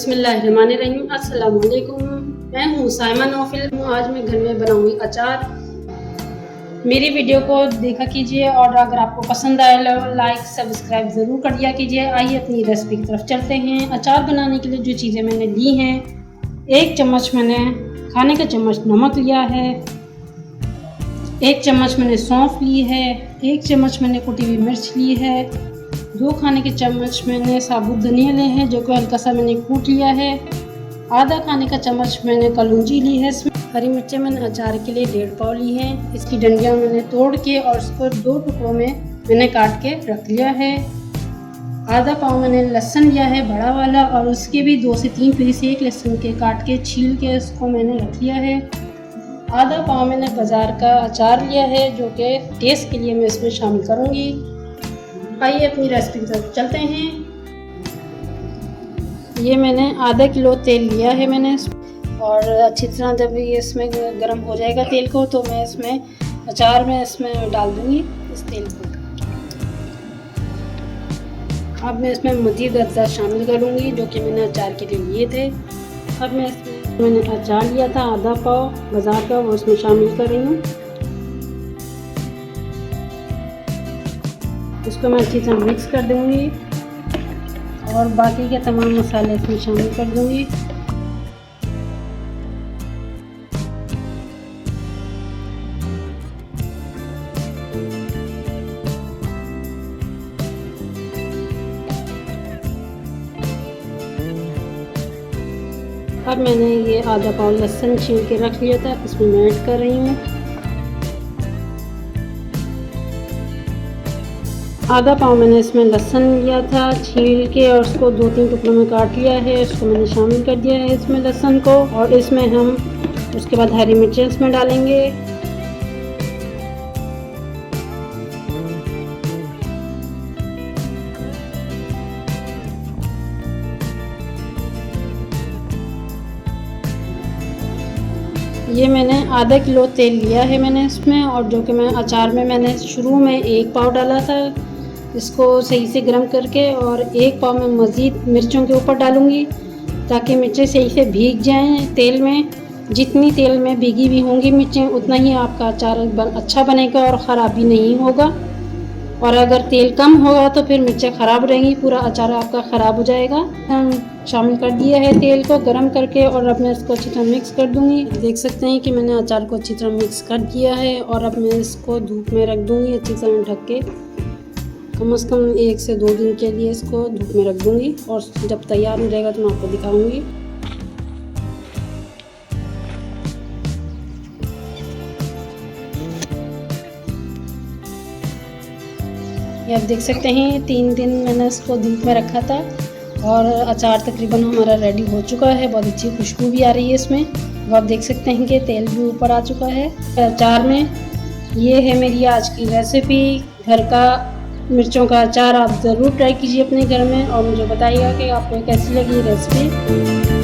बिस्मिल्लाहिर्रहमानिर्रहीम। अस्सलाम वालेकुम। मैं हूँ साइमा नौफिल। आज मैं घर में बनाऊंगी अचार। मेरी वीडियो को देखा कीजिए और अगर आपको पसंद आए लाइक सब्सक्राइब ज़रूर कर दिया कीजिए। आइए अपनी रेसिपी की तरफ चलते हैं। अचार बनाने के लिए जो चीज़ें मैंने ली हैं, 1 चम्मच मैंने खाने का चम्मच नमक लिया है, 1 चम्मच मैंने सौंफ ली है, 1 चम्मच मैंने कुटी हुई मिर्च ली है, 2 खाने के चम्मच मैंने साबुत धनिया लिए हैं जो कि हल्का सा मैंने कूट लिया है, आधा खाने का चम्मच मैंने कलौंजी ली है। इसमें हरी मिर्चें मैंने अचार के लिए 1.5 पाव ली हैं। इसकी डंडियाँ मैंने तोड़ के और इसको 2 टुकड़ों में मैंने काट के रख लिया है। आधा पाव मैंने लहसुन लिया है बड़ा वाला और उसके भी 2 से 3 पीस एक लहसुन के काट के छील के इसको मैंने रख लिया है। आधा पाव मैंने बाज़ार का अचार लिया है जो कि टेस्ट के लिए मैं इसमें शामिल करूँगी। आइए अपनी रेसिपी की तरफ चलते हैं। ये मैंने आधा किलो तेल लिया है मैंने और अच्छी तरह जब ये इसमें गर्म हो जाएगा तेल को तो मैं इसमें अचार में इसमें डाल दूँगी इस तेल को। अब मैं इसमें मज़ीद अज्जा शामिल करूँगी जो कि मैंने अचार के लिए लिए थे। अब मैं इसमें मैंने अचार लिया था आधा पाव बाज़ार का, वो इसमें शामिल कर रही हूँ। इसको मैं अच्छी तरह मिक्स कर दूँगी और बाकी के तमाम मसाले इसमें शामिल कर दूँगी। अब मैंने ये आधा पाव लहसुन छील के रख लिया था, इसमें मैं ऐड कर रही हूँ। आधा पाव मैंने इसमें लहसुन लिया था छील के और उसको 2-3 टुकड़ों में काट लिया है। इसको मैंने शामिल कर दिया है इसमें लहसुन को और इसमें हम उसके बाद हरी मिर्चें इसमें डालेंगे। ये मैंने आधा किलो तेल लिया है मैंने इसमें और जो कि मैं अचार में मैंने शुरू में 1 पाव डाला था। इसको सही से गर्म करके और 1 पाव में मज़ीद मिर्चों के ऊपर डालूँगी ताकि मिर्चें सही से भीग जाएं तेल में। जितनी तेल में भीगी हुई होंगी मिर्चें उतना ही आपका अचार अच्छा बनेगा और ख़राब भी नहीं होगा। और अगर तेल कम होगा तो फिर मिर्चें ख़राब रहेंगी, पूरा अचार आपका ख़राब हो जाएगा। हम शामिल कर दिया है तेल को गरम करके और अब मैं इसको अच्छी तरह मिक्स कर दूँगी। देख सकते हैं कि मैंने अचार को अच्छी तरह मिक्स कर दिया है और अब मैं इसको धूप में रख दूँगी अच्छी तरह ढक के। कम से कम 1 से 2 दिन के लिए इसको धूप में रख दूँगी और जब तैयार हो जाएगा तो मैं आपको दिखाऊँगी। ये आप देख सकते हैं 3 दिन मैंने इसको धूप में रखा था और अचार तकरीबन हमारा रेडी हो चुका है। बहुत अच्छी खुशबू भी आ रही है इसमें। अब आप देख सकते हैं कि तेल भी ऊपर आ चुका है अचार में। ये है मेरी आज की रेसिपी, घर का मिर्चों का अचार। आप ज़रूर ट्राई कीजिए अपने घर में और मुझे बताइएगा कि आपको कैसी लगी रेसिपी।